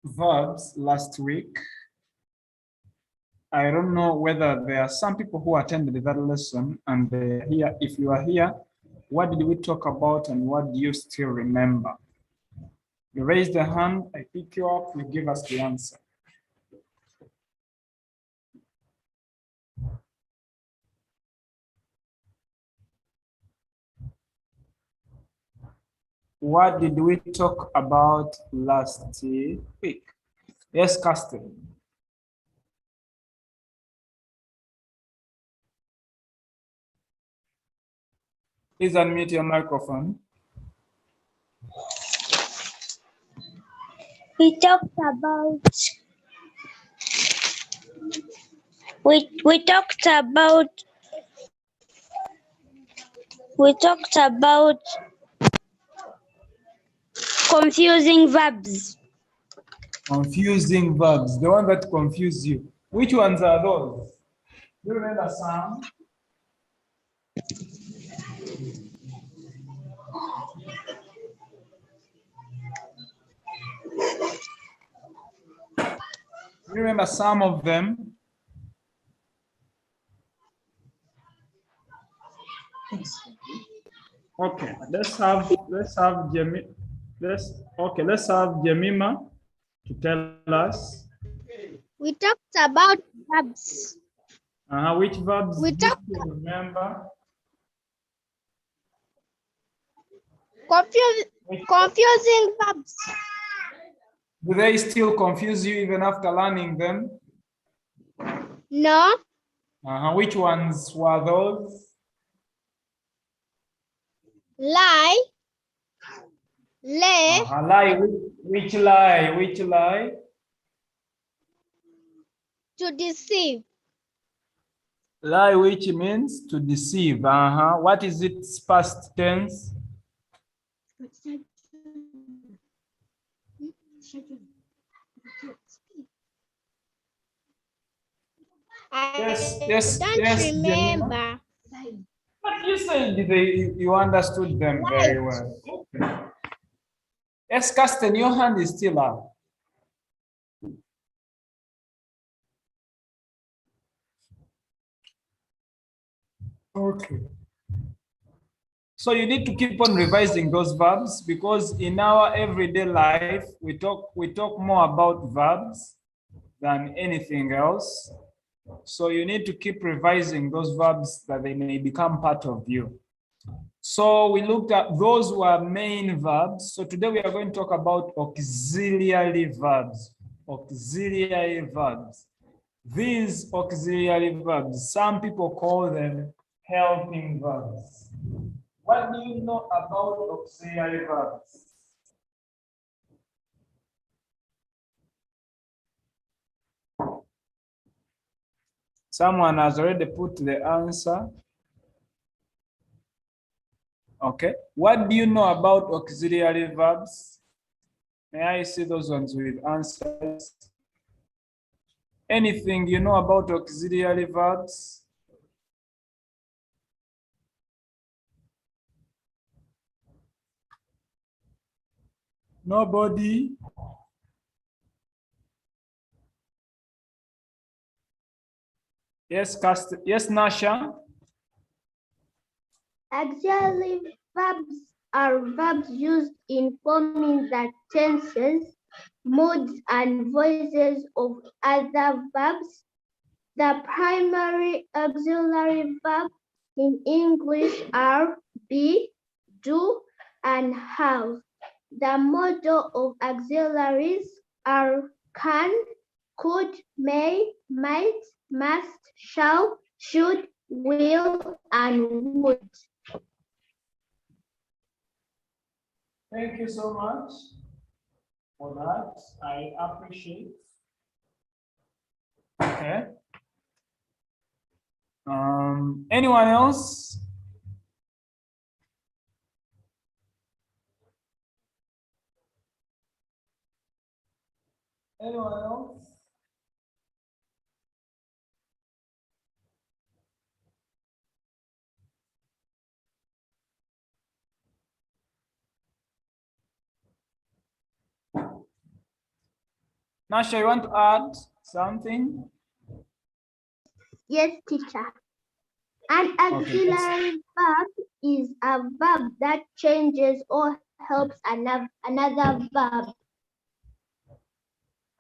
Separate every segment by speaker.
Speaker 1: verbs last week. I don't know whether there are some people who attended that lesson and they're here. If you are here, what did we talk about and what do you still remember? You raise the hand, I pick you up, you give us the answer. What did we talk about last week? Yes, Castle. Please unmute your microphone.
Speaker 2: We talked about confusing verbs.
Speaker 1: Confusing verbs, the one that confuse you. Which ones are those? Do you remember some? Do you remember some of them? Okay, let's have Jemima to tell us.
Speaker 2: We talked about verbs.
Speaker 1: Which verbs
Speaker 2: We
Speaker 1: do you
Speaker 2: talked
Speaker 1: still remember?
Speaker 2: confusing verbs.
Speaker 1: Do they still confuse you even after learning them?
Speaker 2: No.
Speaker 1: Which ones were those?
Speaker 2: Lie. Lay.
Speaker 1: Lie. Which lie? Which lie?
Speaker 2: To deceive.
Speaker 1: Lie, which means to deceive. What is its past tense? Yes,
Speaker 2: remember.
Speaker 1: But you said you understood them very well. Okay. Yes, Caston, your hand is still up. Okay. So you need to keep on revising those verbs because in our everyday life, we talk more about verbs than anything else. So you need to keep revising those verbs that they may become part of you. So we looked at those who are main verbs. So today we are going to talk about auxiliary verbs. Auxiliary verbs. These auxiliary verbs, some people call them helping verbs. What do you know about auxiliary verbs? Someone has already put the answer. Okay. What do you know about auxiliary verbs? May I see those ones with answers? Anything you know about auxiliary verbs? Nobody? Yes, yes, Nasha?
Speaker 2: Auxiliary verbs are verbs used in forming the tenses, moods, and voices of other verbs. The primary auxiliary verbs in English are be, do, and have. The model of auxiliaries are can, could, may, might, must, shall, should, will, and would.
Speaker 1: Thank you so much for that. I appreciate. Okay. Anyone else? Anyone else? Nasha, you want to add something?
Speaker 2: Yes, teacher. An auxiliary verb is a verb that changes or helps another verb.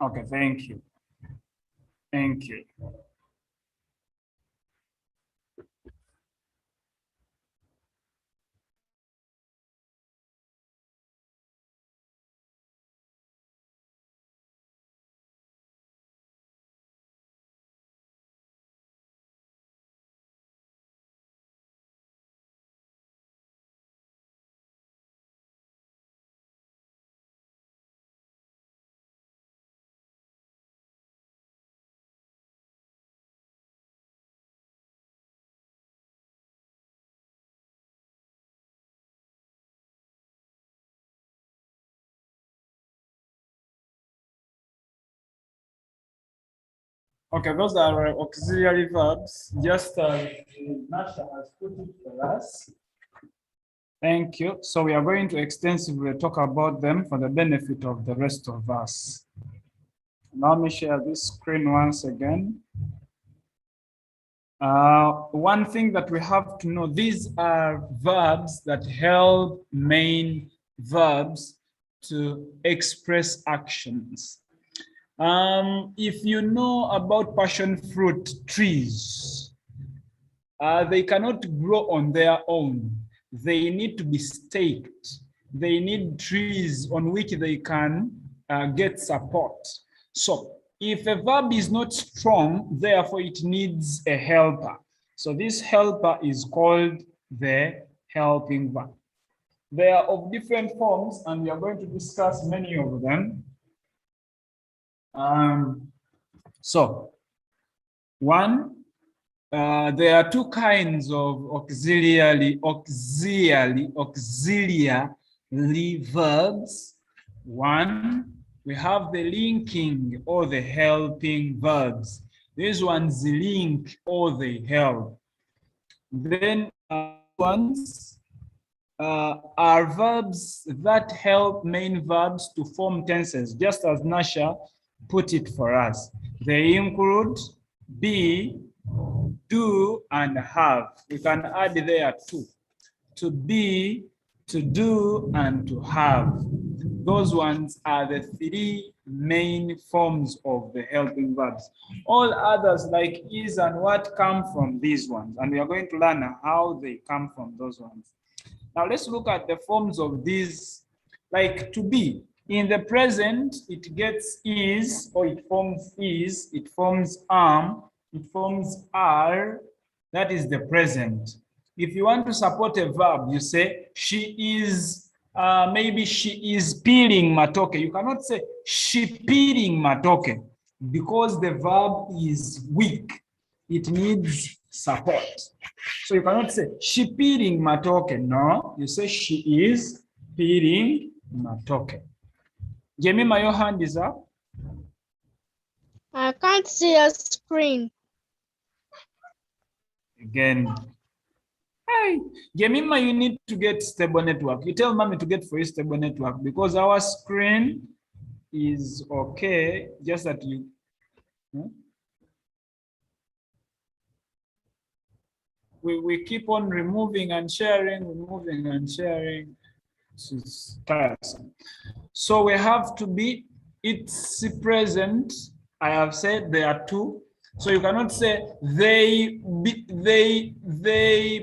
Speaker 1: Okay, thank you. Thank you. Okay, those are auxiliary verbs, just as Nasha has put it for us. Thank you. So we are going to extensively talk about them for the benefit of the rest of us. Let me share this screen once again. One thing that we have to know, these are verbs that help main verbs to express actions. If you know about passion fruit trees, they cannot grow on their own. They need to be staked. They need trees on which they can get support. So if a verb is not strong, therefore it needs a helper. So this helper is called the helping verb. They are of different forms, and we are going to discuss many of them. So one, there are two kinds of auxiliary verbs. One, we have the linking or the helping verbs. These ones link or they help. Then ones are verbs that help main verbs to form tenses, just as Nasha put it for us. They include be, do, and have. We can add there too. To be, to do, and to have. Those ones are the three main forms of the helping verbs. All others like is and what come from these ones. And we are going to learn how they come from those ones. Now let's look at the forms of these, like to be. In the present, it gets is, or it forms is, it forms it forms are, that is the present. If you want to support a verb, you say she is, maybe she is peeling matoke. You cannot say she peeling matoke because the verb is weak. It needs support. So you cannot say she peeling matoke. No, you say she is peeling matoke. Jemima, your hand is up.
Speaker 3: I can't see a screen.
Speaker 1: Again. Hey, Jemima, you need to get stable network. You tell mommy to get for you stable network because our screen is okay, just that you. We keep on removing and sharing, removing and sharing. It's tiresome. So we have to be, it's present. I have said there are two. So you cannot say they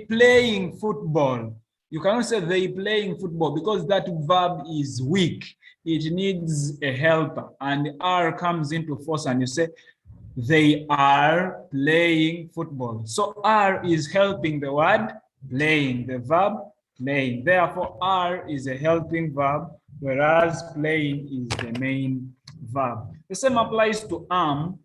Speaker 1: playing football. You cannot say they playing football because that verb is weak. It needs a helper, and are comes into force, and you say they are playing football. So are is helping the word playing, the verb playing. Therefore, are is a helping verb, whereas playing is the main verb. The same applies to am.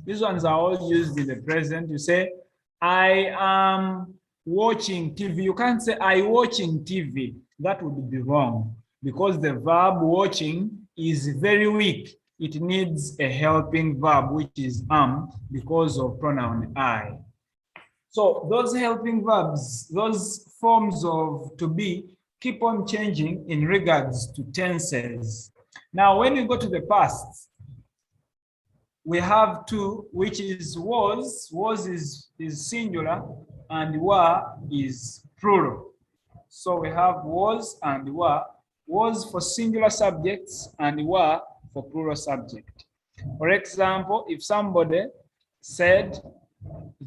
Speaker 1: These ones are all used in the present. You say, I am watching TV. You can't say I watching TV. That would be wrong because the verb watching is very weak. It needs a helping verb, which is am, because of pronoun I. So those helping verbs, those forms of to be, keep on changing in regards to tenses. Now, when you go to the past, we have two, which is was. Was is singular and were is plural. So we have was and were. Was for singular subjects and were for plural subject. For example, if somebody said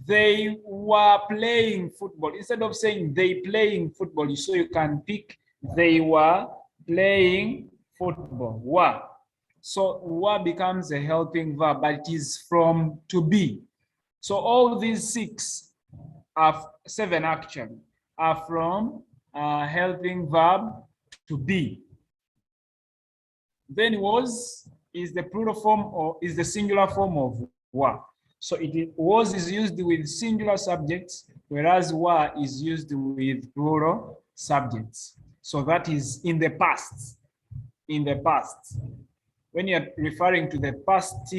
Speaker 1: they were playing football, instead of saying they playing football, so you can pick they were playing football. Were. So were becomes a helping verb, but it is from to be. So all these seven actually are from helping verb to be. Then was is the plural form or is the singular form of were. So was is used with singular subjects, whereas were is used with plural subjects. So that is in the past. In the past. When you're referring to the past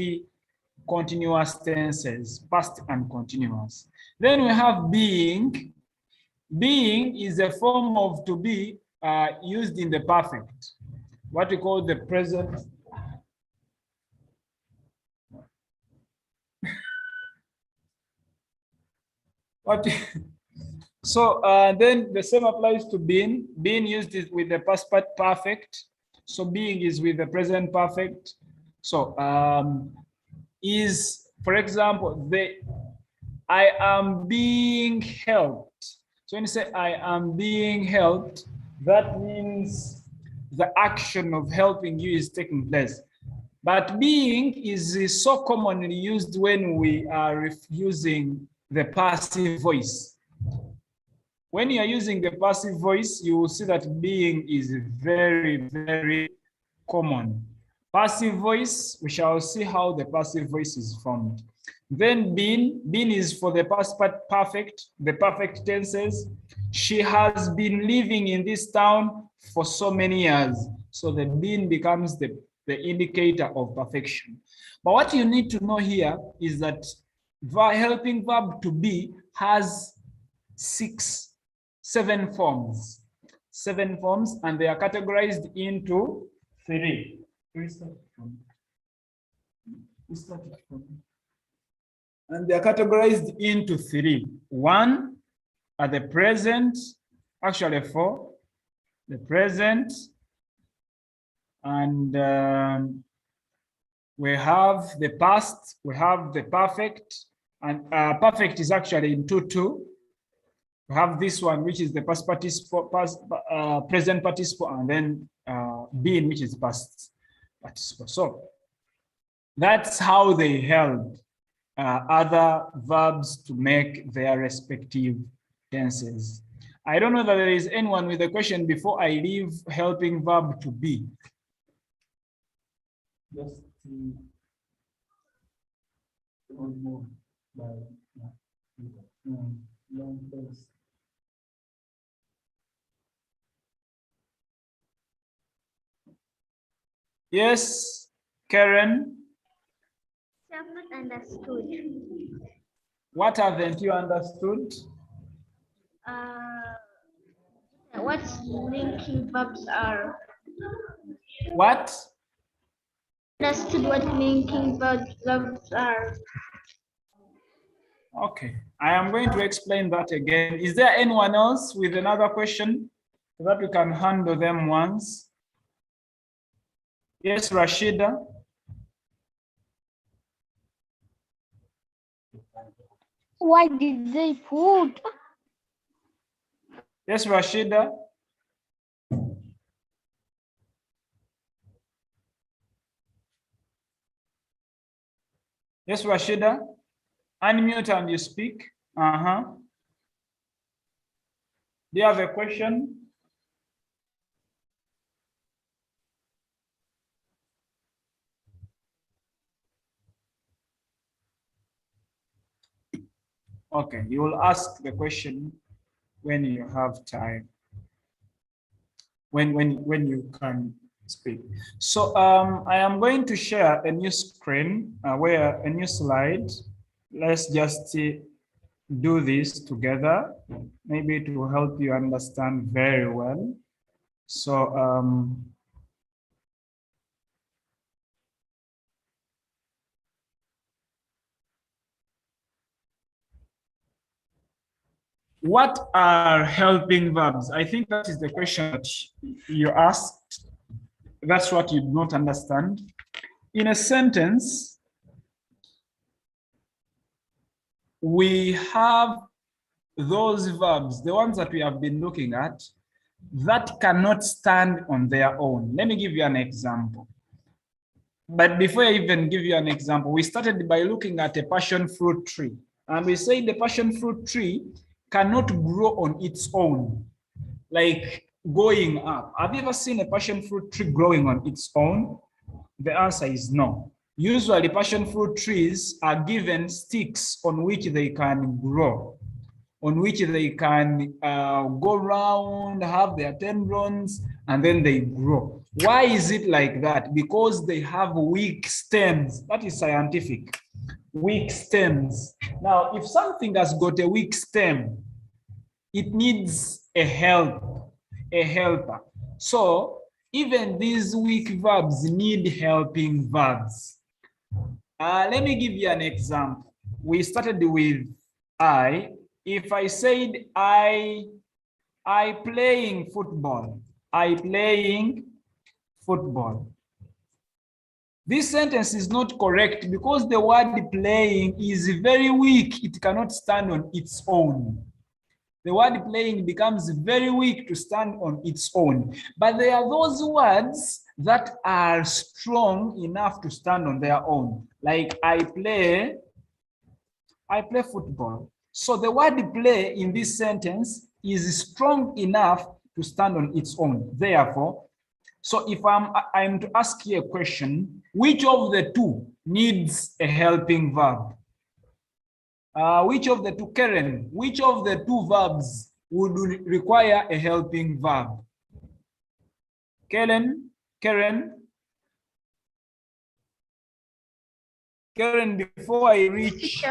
Speaker 1: continuous tenses, past and continuous. Then we have being. Being is a form of to be used in the perfect. What we call the present. So then the same applies to being. Being used is with the past perfect. So being is with the present perfect. So is, for example, I am being helped. So when you say I am being helped, that means the action of helping you is taking place. But being is so commonly used when we are using the passive voice. When you are using the passive voice, you will see that being is very, very common. Passive voice, we shall see how the passive voice is formed. Then been is for the past perfect, the perfect tenses. She has been living in this town for so many years. So the been becomes the indicator of perfection. But what you need to know here is that helping verb to be has seven forms. Seven forms, and they are categorized into three. And they are categorized into three. One are the present, actually four. The present, and we have the past, we have the perfect, and perfect is actually in 2-2. We have this one, which is the past participle, present participle, and then being, which is past participle. So that's how they held other verbs to make their respective tenses. I don't know that there is anyone with a question before I leave helping verb to be. Just one more. Yes, Karen.
Speaker 2: I have not understood.
Speaker 1: What haven't you understood?
Speaker 2: What linking verbs are?
Speaker 1: What?
Speaker 2: Understood what linking verbs are.
Speaker 1: Okay, I am going to explain that again. Is there anyone else with another question so that we can handle them once? Yes, Rashida.
Speaker 3: Why did they put?
Speaker 1: Yes, Rashida. Yes, Rashida. Unmute and you speak. Do you have a question? Okay, you will ask the question when you have time. When you can speak. So I am going to share a new screen where a new slide. Let's just do this together. Maybe it will help you understand very well. So What are helping verbs? I think that is the question that you asked. That's what you do not understand. In a sentence, we have those verbs, the ones that we have been looking at, that cannot stand on their own. Let me give you an example. But before I even give you an example, we started by looking at a passion fruit tree. And we say the passion fruit tree cannot grow on its own, like going up. Have you ever seen a passion fruit tree growing on its own? The answer is no. Usually, passion fruit trees are given sticks on which they can grow, on which they can go around, have their tendrils, and then they grow. Why is it like that? Because they have weak stems. That is scientific. Weak stems. Now, if something has got a weak stem, it needs a helper. So, even these weak verbs need helping verbs. Let me give you an example. We started with I. If I said I playing football, I playing football. This sentence is not correct because the word playing is very weak. It cannot stand on its own. The word playing becomes very weak to stand on its own. But there are those words that are strong enough to stand on their own. Like I play football. So the word play in this sentence is strong enough to stand on its own. Therefore, so if I'm to ask you a question, which of the two needs a helping verb? Which of the two, Karen, which of the two verbs would require a helping verb? Karen, before I reach,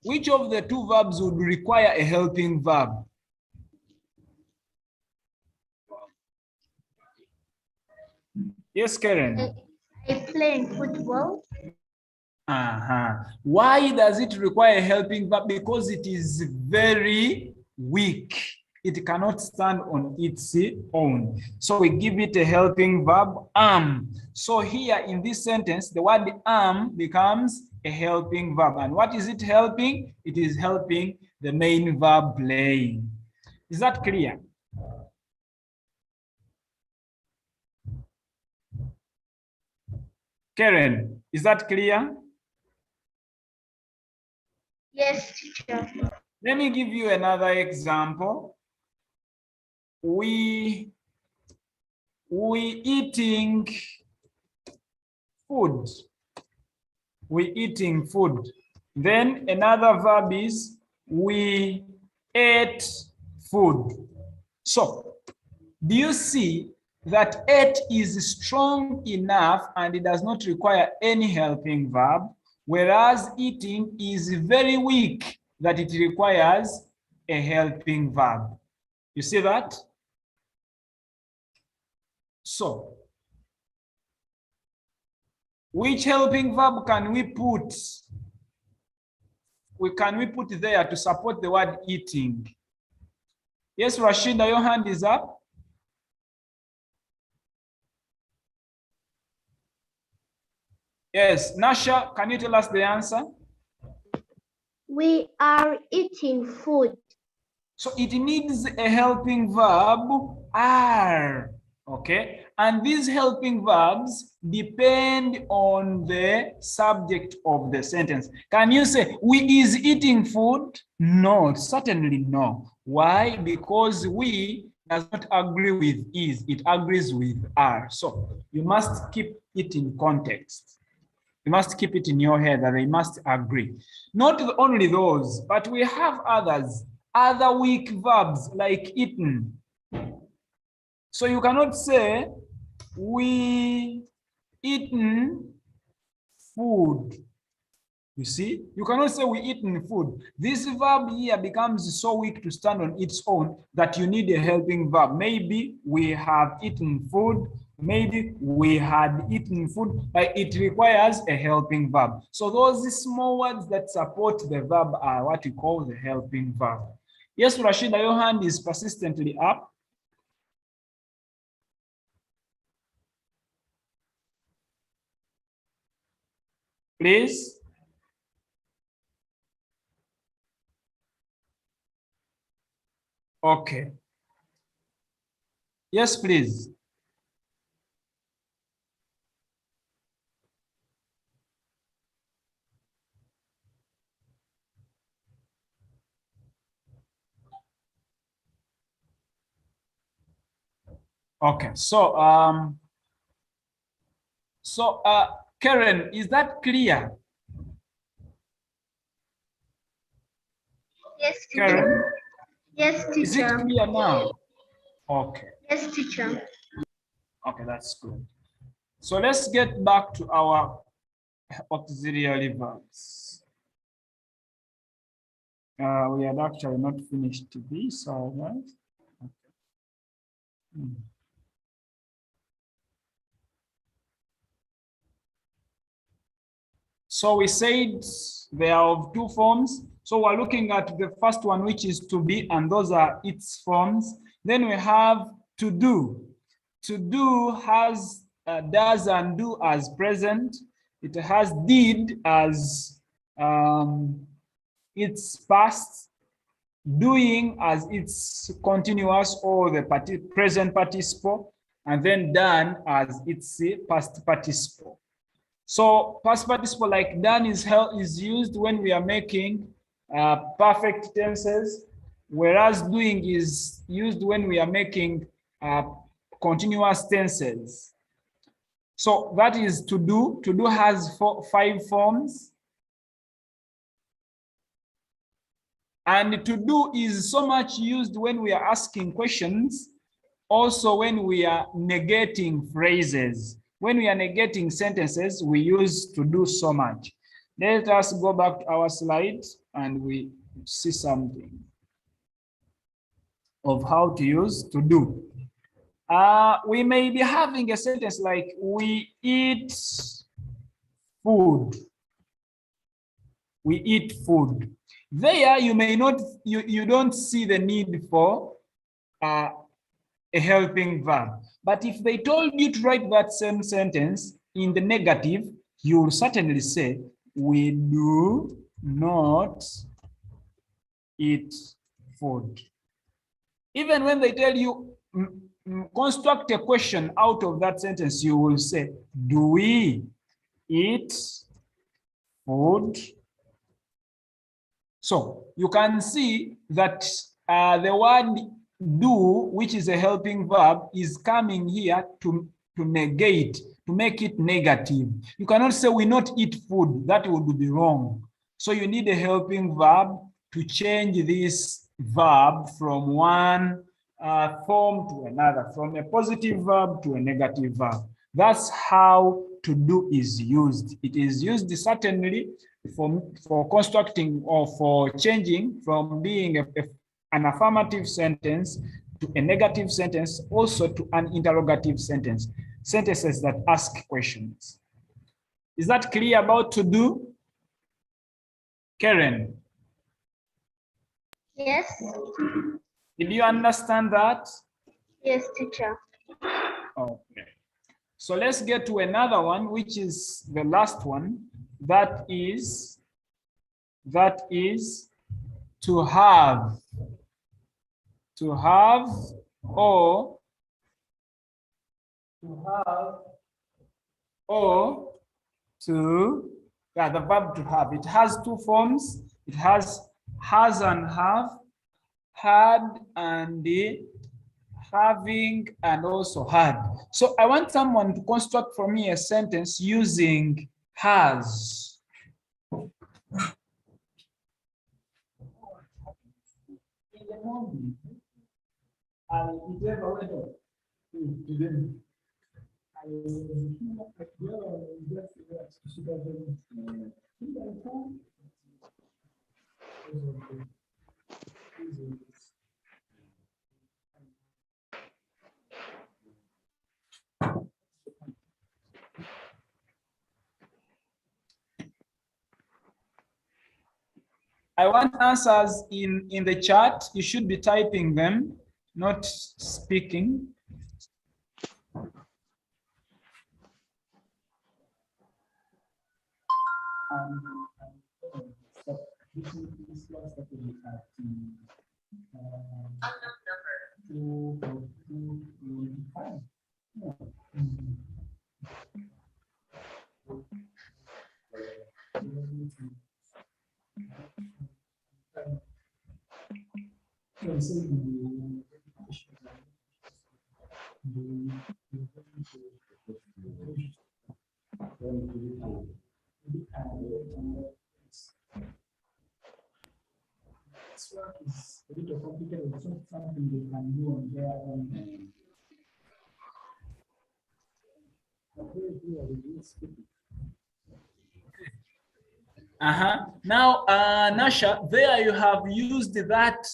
Speaker 1: which of the two verbs would require a helping verb? Yes, Karen.
Speaker 2: I play football.
Speaker 1: Why does it require a helping verb? Because it is very weak. It cannot stand on its own. So we give it a helping verb, am. So here in this sentence, the word am becomes a helping verb. And what is it helping? It is helping the main verb playing. Is that clear? Karen, is that clear?
Speaker 2: Yes, teacher.
Speaker 1: Let me give you another example. We eating food. We eating food. Then another verb is we ate food. So, do you see that ate is strong enough and it does not require any helping verb, whereas eating is very weak that it requires a helping verb. You see that? So, which helping verb can we put? Can we put there to support the word eating? Yes, Rashida, your hand is up. Yes, Nasha, can you tell us the answer?
Speaker 2: We are eating food.
Speaker 1: So it needs a helping verb, are, okay? And these helping verbs depend on the subject of the sentence. Can you say, we is eating food? No, certainly no. Why? Because we does not agree with is, it agrees with are. So you must keep it in context. You must keep it in your head that they must agree. Not only those, but we have others. Other weak verbs like eaten. So you cannot say we eaten food. You see, you cannot say we eaten food. This verb here becomes so weak to stand on its own that you need a helping verb. Maybe we have eaten food, Maybe we had eaten food, but it requires a helping verb. So those small words that support the verb are what we call the helping verb. Yes, Rashida, your hand is persistently up. Please. Okay. Yes, please. Okay. Karen, is that clear?
Speaker 2: Yes,
Speaker 1: Karen,
Speaker 2: teacher. Yes,
Speaker 1: is it
Speaker 2: teacher.
Speaker 1: clear now? Okay.
Speaker 2: Yes, teacher.
Speaker 1: Okay, that's good. So let's get back to our auxiliary verbs. We had actually not finished this, right? Okay. So we said they are of two forms. So we're looking at the first one, which is to be, and those are its forms. Then we have to do. To do has does and do as present. It has did as its past, doing as its continuous or the present participle, and then done as its past participle. So past participle like done is used when we are making perfect tenses, whereas doing is used when we are making continuous tenses. So that is to do. To do has 5 forms. And to do is so much used when we are asking questions, also when we are negating phrases. When we are negating sentences, we use to do so much. Let us go back to our slides and we see something of how to use to do. We may be having a sentence like, we eat food. We eat food. There, you may not, you don't see the need for a helping verb. But if they told you to write that same sentence in the negative, you will certainly say, we do not eat food. Even when they tell you, construct a question out of that sentence, you will say, do we eat food? So you can see that the word do, which is a helping verb, is coming here to negate, to make it negative. You cannot say we not eat food. That would be wrong. So you need a helping verb to change this verb from one form to another, from a positive verb to a negative verb. That's how to do is used. It is used certainly for constructing or for changing from being an affirmative sentence to a negative sentence, also to an interrogative sentence, sentences that ask questions. Is that clear about to do? Karen?
Speaker 2: Yes.
Speaker 1: Did you understand that?
Speaker 2: Yes, teacher.
Speaker 1: Okay. So let's get to another one, which is the last one. That is to have. To have or to, yeah, the verb to have. It has 2 forms. It has and have, had and having, and also had. So I want someone to construct for me a sentence using has. In the morning, I I want answers in the chat. You should be typing them, not speaking. This work is a little complicated. It's not something they can do on their own. Now, Nasha, there you have used that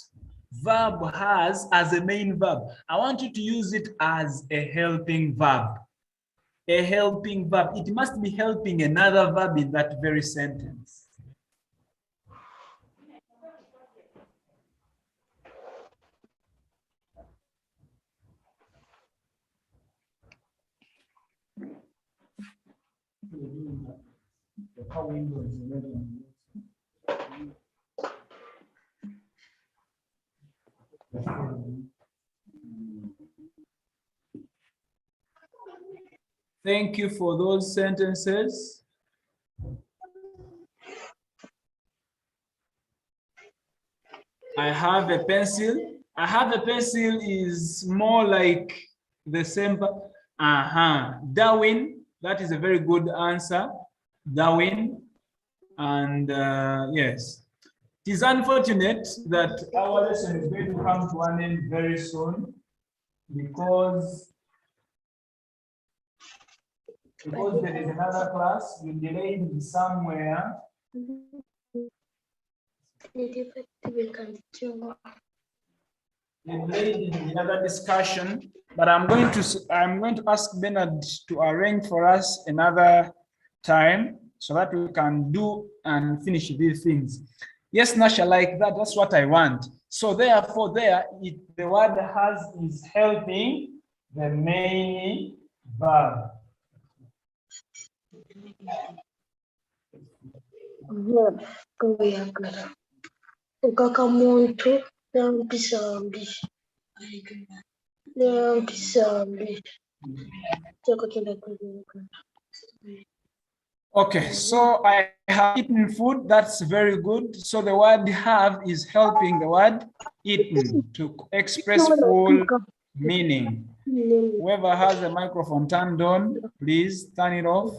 Speaker 1: verb has as a main verb. I want you to use it as a helping verb. A helping verb. It must be helping another verb in that very sentence. Thank you for those sentences. I have a pencil. I have a pencil is more like the same. Darwin, that is a very good answer. Darwin. And yes, it is unfortunate that our lesson is going to come to an end very soon because there is another class. We delayed somewhere. We delayed in another discussion, but I'm going to ask Bernard to arrange for us another time so that we can do and finish these things. Yes, Nasha, like that, that's what I want. So therefore there, the word has is helping the main verb. Okay, so I have eaten food. That's very good. So the word have is helping the word eaten to express full meaning. Whoever has a microphone turned on, please turn it off.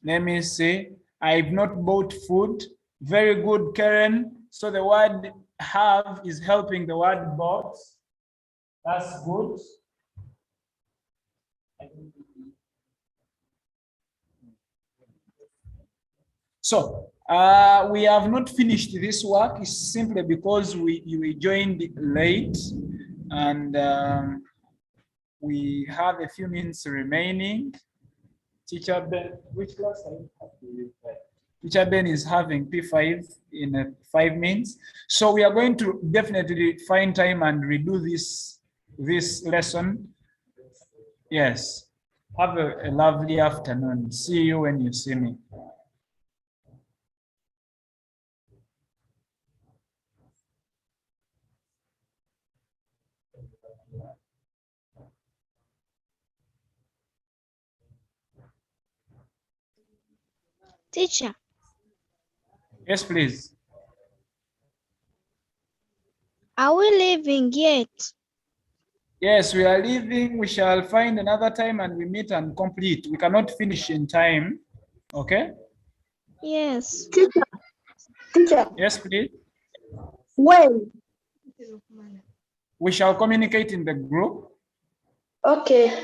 Speaker 1: Let me see. I've not bought food. Very good, Karen. So the word have is helping the word bought. That's good. So we have not finished this work. It's simply because we joined late and we have a few minutes remaining. Teacher Ben, which class are you? Teacher Ben is having P5 in 5 minutes. So we are going to definitely find time and redo this lesson. Yes. Have a lovely afternoon. See you when you see me.
Speaker 3: Teacher,
Speaker 1: Yes, please.
Speaker 3: are we leaving yet?
Speaker 1: Yes, we are leaving. We shall find another time and we meet and complete. We cannot finish in time. Okay?
Speaker 3: Yes.
Speaker 2: Teacher,
Speaker 1: Yes, please.
Speaker 2: when?
Speaker 1: We shall communicate in the group.
Speaker 2: Okay.